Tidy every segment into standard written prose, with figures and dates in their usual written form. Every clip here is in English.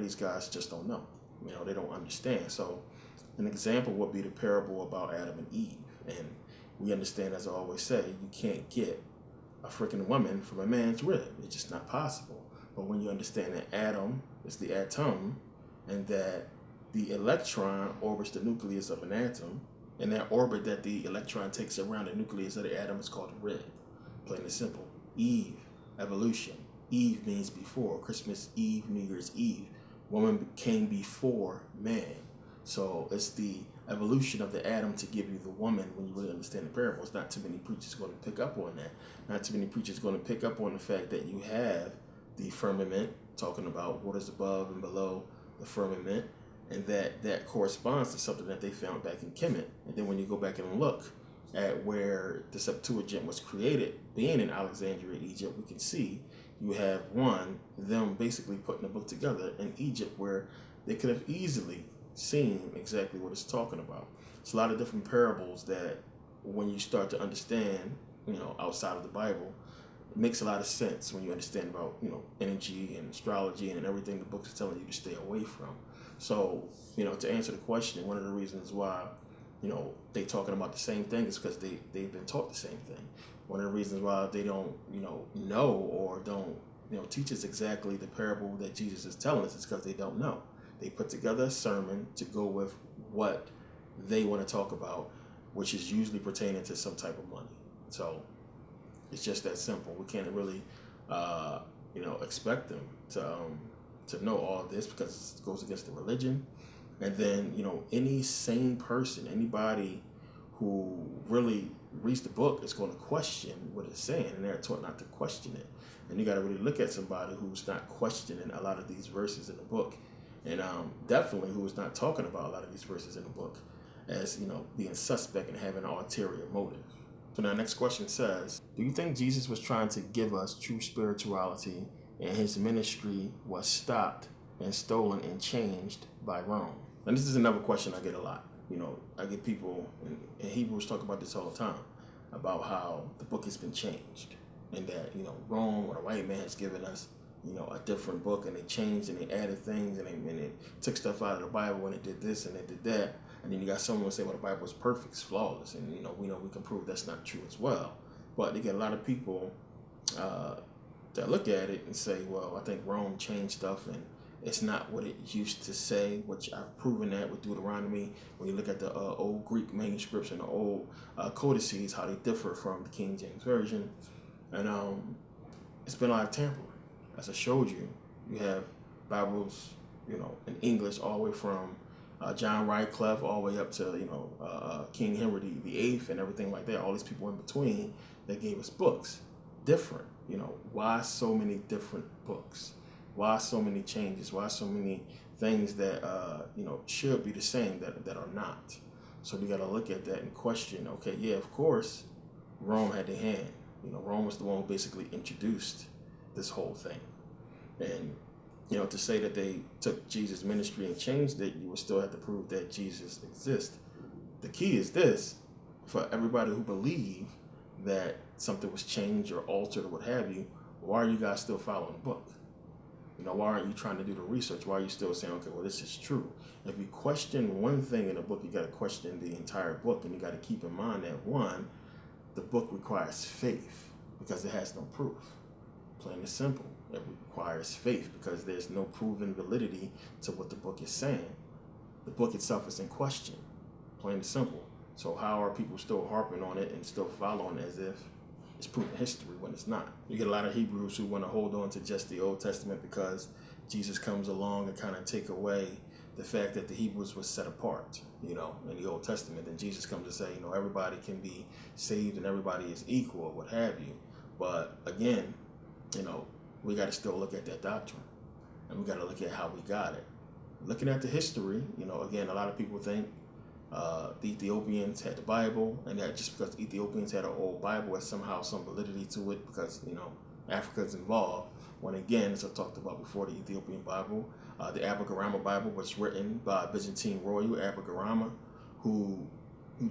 these guys just don't know. They don't understand. So an example would be the parable about Adam and Eve. And we understand, as I always say, you can't get a freaking woman from a man's rib. It's just not possible. But when you understand that Adam is the atom, and that the electron orbits the nucleus of an atom, and that orbit that the electron takes around the nucleus of the atom is called a rib. Plain and simple. Eve, evolution. Eve means before. Christmas Eve, New Year's Eve. Woman came before man. So it's the evolution of the atom to give you the woman when you really understand the parables. Not too many preachers going to pick up on that. Not too many preachers going to pick up on the fact that you have the firmament, talking about what is above and below the firmament, and that corresponds to something that they found back in Kemet. And then when you go back and look at where the Septuagint was created, being in Alexandria, Egypt, we can see you have them basically putting a book together in Egypt where they could have easily seen exactly what it's talking about. It's a lot of different parables that when you start to understand, outside of the Bible, it makes a lot of sense when you understand about, energy and astrology and everything the book is telling you to stay away from. So, to answer the question, one of the reasons why, they talking about the same thing is because they've been taught the same thing. One of the reasons why they don't, know or don't, teach us exactly the parable that Jesus is telling us is because they don't know. They put together a sermon to go with what they want to talk about, which is usually pertaining to some type of money. So it's just that simple. We can't really, expect them to know all this because it goes against the religion. And then, any sane person, anybody who really reads the book is going to question what it's saying, and they're taught not to question it. And you got to really look at somebody who's not questioning a lot of these verses in the book, and definitely who is not talking about a lot of these verses in the book as, being suspect and having an ulterior motive. So now next question says, do you think Jesus was trying to give us true spirituality and his ministry was stopped and stolen and changed by Rome? And this is another question I get a lot. I get people in Hebrews talk about this all the time, about how the book has been changed and that, Rome or the white man has given us, a different book, and they changed and they added things and they took stuff out of the Bible and they did this and they did that. And then you got someone say, well, the Bible is perfect, it's flawless. And, we can prove that's not true as well. But you get a lot of people that look at it and say, well, I think Rome changed stuff and it's not what it used to say, which I've proven that with Deuteronomy. When you look at the old Greek manuscripts and the old codices, how they differ from the King James Version. And it's been a lot of tampering. As I showed you, you have Bibles, in English all the way from John Wycliffe all the way up to, King Henry the Eighth and everything like that. All these people in between that gave us books. Different, why so many different books? Why so many changes? Why so many things that, should be the same that are not? So we got to look at that and question, okay, yeah, of course, Rome had the hand. Rome was the one who basically introduced this whole thing. And, to say that they took Jesus' ministry and changed it, you would still have to prove that Jesus exists. The key is this, for everybody who believe that something was changed or altered or what have you, why are you guys still following the book? Why aren't you trying to do the research? Why are you still saying, okay, well, this is true? If you question one thing in a book, you got to question the entire book. And you got to keep in mind that, one, the book requires faith because it has no proof. Plain and simple. It requires faith because there's no proven validity to what the book is saying. The book itself is in question. Plain and simple. So how are people still harping on it and still following as if it's proven history when it's not? You get a lot of Hebrews who want to hold on to just the Old Testament because Jesus comes along and kind of take away the fact that the Hebrews was set apart, in the Old Testament. And Jesus comes to say, everybody can be saved and everybody is equal or what have you. But again, we got to still look at that doctrine and we got to look at how we got it. Looking at the history, again, a lot of people think the Ethiopians had the Bible, and that just because the Ethiopians had an old Bible has somehow some validity to it because, Africa's involved. When again, as I talked about before, the Ethiopian Bible, the Abhagarama Bible was written by Byzantine royal Abhagarama, who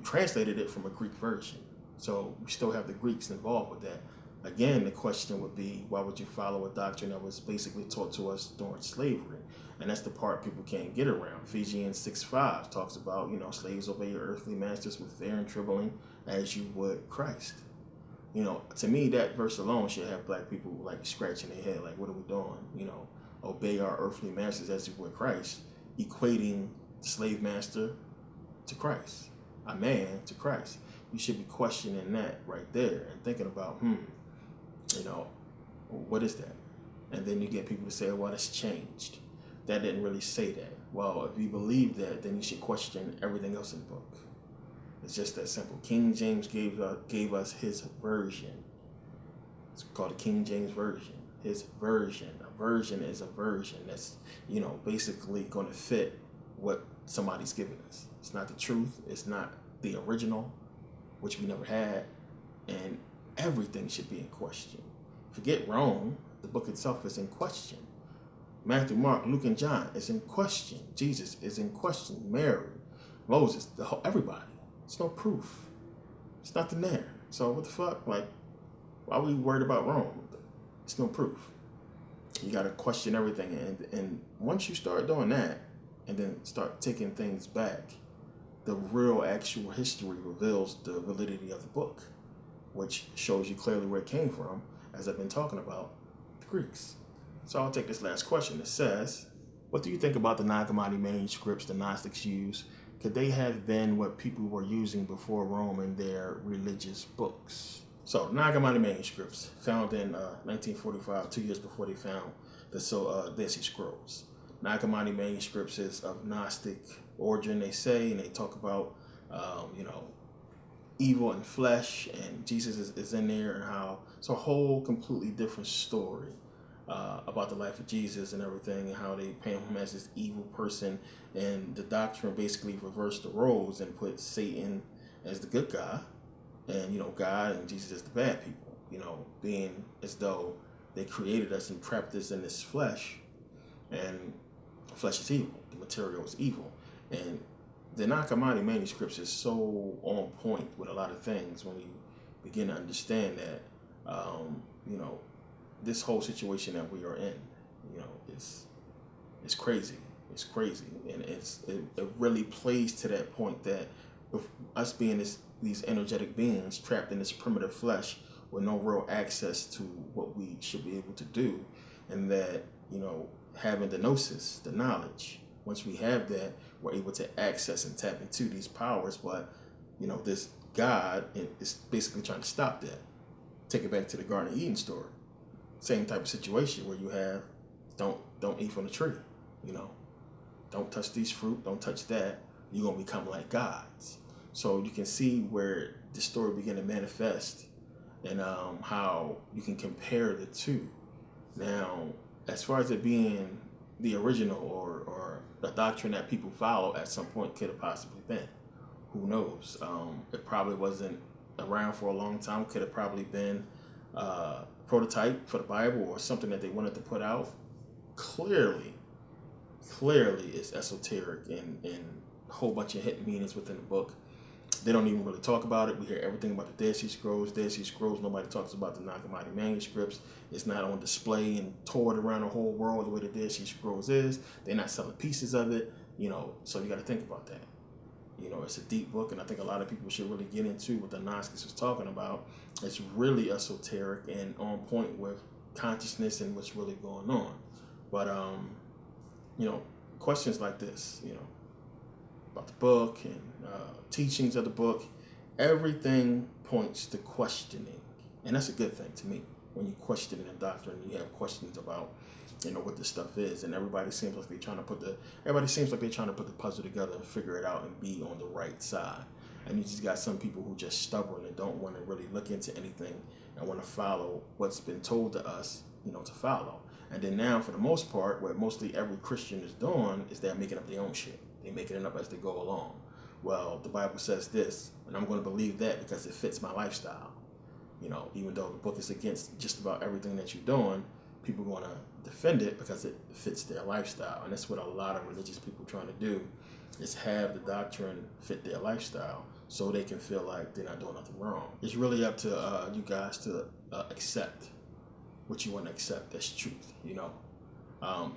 translated it from a Greek version. So we still have the Greeks involved with that. Again, the question would be, why would you follow a doctrine that was basically taught to us during slavery? And that's the part people can't get around. Ephesians 6:5 talks about, slaves obey your earthly masters with fear and trembling as you would Christ. To me, that verse alone should have black people like scratching their head, like, what are we doing? Obey our earthly masters as you would Christ, equating slave master to Christ, a man to Christ. You should be questioning that right there and thinking about, what is that? And then you get people to say, well, it's changed. That didn't really say that. Well, if you believe that, then you should question everything else in the book. It's just that simple. King James gave us his version. It's called the King James Version. His version. A version is a version that's, basically going to fit what somebody's giving us. It's not the truth. It's not the original, which we never had. And everything should be in question. Forget Rome. The book itself is in question. Matthew, Mark, Luke, and John is in question. Jesus is in question. Mary, Moses, everybody. It's no proof. It's nothing there. So what the fuck? Like, why are we worried about Rome? It's no proof. You got to question everything. And once you start doing that and then start taking things back, the real actual history reveals the validity of the book, which shows you clearly where it came from, as I've been talking about, the Greeks. So I'll take this last question. It says, what do you think about the Nag Hammadi manuscripts the Gnostics use? Could they have been what people were using before Rome in their religious books? So, Nag Hammadi manuscripts, found in 1945, 2 years before they found the Dead Sea Scrolls. Nag Hammadi manuscripts is of Gnostic origin, they say, and they talk about, evil and flesh, and Jesus is in there, and how it's a whole completely different story about the life of Jesus and everything, and how they paint him as this evil person, and the doctrine basically reversed the roles and put Satan as the good guy, and God and Jesus as the bad people, being as though they created us and trapped us in this flesh, and flesh is evil, the material is evil. And the Nag Hammadi manuscripts is so on point with a lot of things when you begin to understand that, this whole situation that we are in, it's crazy. It's crazy, and it really plays to that point that with us being these energetic beings trapped in this primitive flesh with no real access to what we should be able to do, and that having the gnosis, the knowledge, once we have that, we're able to access and tap into these powers. But this God is basically trying to stop that. Take it back to the Garden of Eden story. Same type of situation where you have don't eat from the tree, don't touch these fruit, don't touch that. You're gonna become like gods. So you can see where the story began to manifest, and how you can compare the two. Now, as far as it being the original or the doctrine that people follow at some point could have possibly been, who knows? It probably wasn't around for a long time. Could have probably been prototype for the Bible or something that they wanted to put out. Clearly it's esoteric and a whole bunch of hidden meanings within the book. They don't even really talk about it. We hear everything about the Dead Sea Scrolls. Nobody talks about the Nag Hammadi manuscripts. It's not on display and toured around the whole world the way the Dead Sea Scrolls is. They're not selling pieces of it, so you got to think about that. It's a deep book, and I think a lot of people should really get into what the Gnostics was talking about. It's really esoteric and on point with consciousness and what's really going on. But, questions like this, about the book and teachings of the book, everything points to questioning. And that's a good thing to me. When you question a doctrine, you have questions about, what this stuff is, and everybody seems like they're trying to put the puzzle together and figure it out and be on the right side. And you just got some people who just stubborn and don't want to really look into anything and want to follow what's been told to us, to follow. And then now, for the most part, what mostly every Christian is doing is they're making up their own shit. They're making it up as they go along. Well, the Bible says this, and I'm going to believe that because it fits my lifestyle. Even though the book is against just about everything that you're doing, people want to defend it because it fits their lifestyle. And that's what a lot of religious people are trying to do, is have the doctrine fit their lifestyle so they can feel like they're not doing nothing wrong. It's really up to you guys to accept what you want to accept as truth,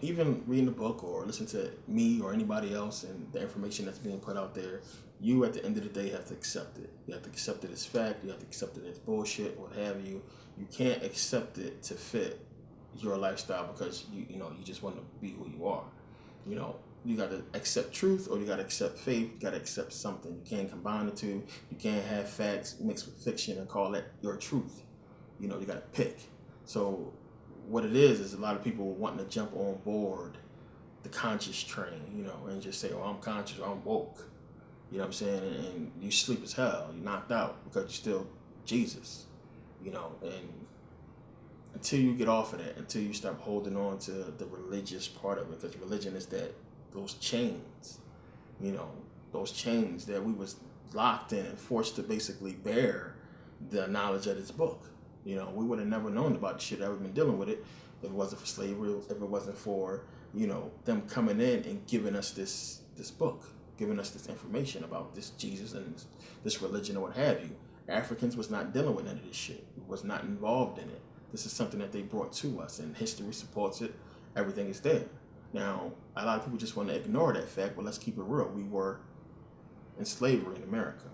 even reading the book or listen to me or anybody else and the information that's being put out there, you at the end of the day have to accept it. You have to accept it as fact. You have to accept it as bullshit, what have you. You can't accept it to fit your lifestyle because you just want to be who you are. You got to accept truth or you got to accept faith. You got to accept something. You can't combine the two. You can't have facts mixed with fiction and call that your truth. You got to pick. So what it is a lot of people wanting to jump on board the conscious train, and just say, oh, I'm conscious or I'm woke. You know what I'm saying? And you sleep as hell. You're knocked out because you're still Jesus. And until you get off of that, until you stop holding on to the religious part of it, because religion is those chains, those chains that we was locked in and forced to basically bear the knowledge of this book. We would have never known about the shit that we've been dealing with it if it wasn't for slavery, if it wasn't for, them coming in and giving us this book, giving us this information about this Jesus and this religion or what have you. Africans was not dealing with none of this shit. Was not involved in it. This is something that they brought to us, and history supports it. Everything is there. Now, a lot of people just want to ignore that fact, but let's keep it real. We were in slavery in America.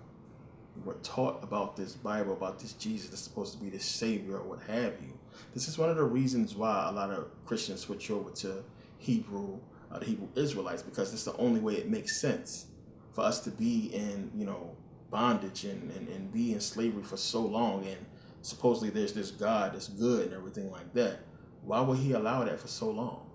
We were taught about this Bible, about this Jesus that's supposed to be this savior or what have you. This is one of the reasons why a lot of Christians switch over to Hebrew, the Hebrew Israelites, because it's the only way it makes sense for us to be in, bondage and be in slavery for so long, and supposedly there's this God that's good and everything like that. Why would he allow that for so long?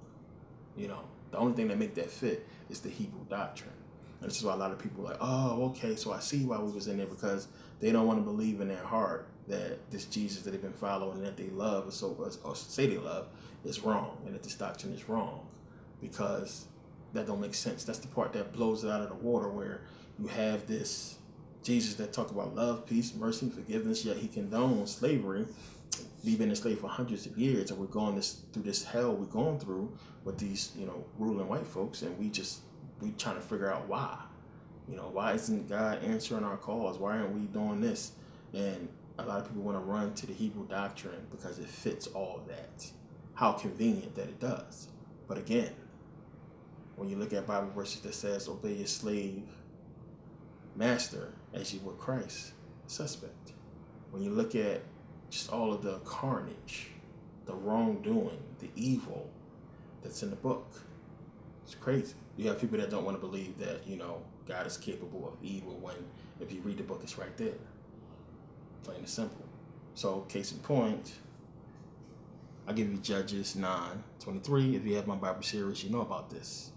The only thing that make that fit is the Hebrew doctrine. And this is why a lot of people are like, oh, okay, so I see why we was in there, because they don't want to believe in their heart that this Jesus that they've been following and that they love or say they love is wrong, and that this doctrine is wrong, because that don't make sense. That's the part that blows it out of the water, where you have this Jesus that talk about love, peace, mercy, forgiveness, yet he condones slavery. We've been enslaved for hundreds of years, and we're going through this hell we're going through with these, ruling white folks, and we trying to figure out why. Why isn't God answering our calls? Why aren't we doing this? And a lot of people want to run to the Hebrew doctrine because it fits all of that. How convenient that it does. But again, when you look at Bible verses that says, obey your slave master as you would Christ, suspect. When you look at just all of the carnage, the wrongdoing, the evil that's in the book, it's crazy. You have people that don't want to believe that, God is capable of evil, when if you read the book, it's right there. Plain and simple. So, case in point, I'll give you Judges 9:23. If you have my Bible series, you know about this.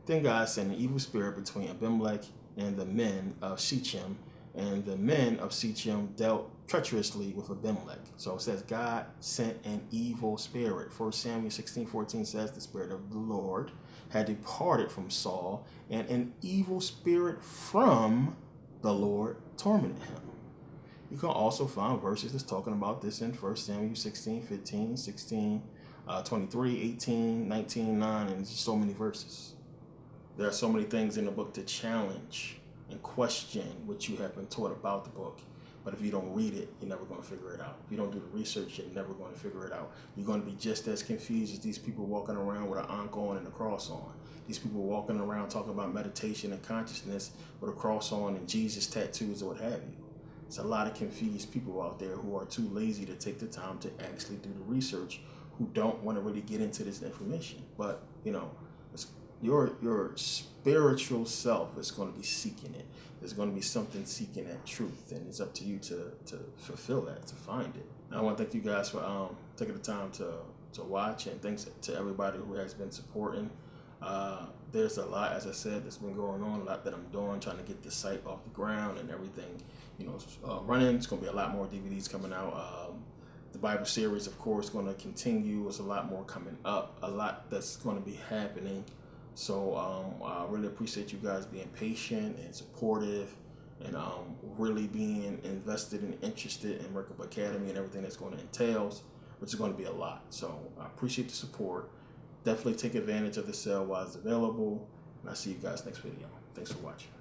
Then God sent an evil spirit between Abimelech and the men of Shechem, and the men of Shechem dealt treacherously with Abimelech. So it says God sent an evil spirit. 1 Samuel 16:14 says the spirit of the Lord had departed from Saul, and an evil spirit from the Lord tormented him. You can also find verses that's talking about this in 1 Samuel 16:15, 16, 23, 18, 19, 9, and so many verses. There are so many things in the book to challenge and question what you have been taught about the book. But if you don't read it, you're never going to figure it out. If you don't do the research, you're never going to figure it out. You're going to be just as confused as these people walking around with an ankh on and a cross on. These people walking around talking about meditation and consciousness with a cross on and Jesus tattoos or what have you. There's a lot of confused people out there who are too lazy to take the time to actually do the research, who don't want to really get into this information. But, it's your spiritual self is going to be seeking it. There's going to be something seeking that truth, and it's up to you to fulfill that, to find it. I want to thank you guys for taking the time to watch, and thanks to everybody who has been supporting. There's a lot, as I said, that's been going on, a lot that I'm doing, trying to get the site off the ground and everything, running. It's going to be a lot more DVDs coming out. The Bible series, of course, going to continue. There's a lot more coming up, a lot that's going to be happening. So I really appreciate you guys being patient and supportive, and really being invested and interested in Merkabah Academy and everything that's going to entail, which is going to be a lot. So I appreciate the support. Definitely take advantage of the sale while it's available. And I'll see you guys next video. Thanks for watching.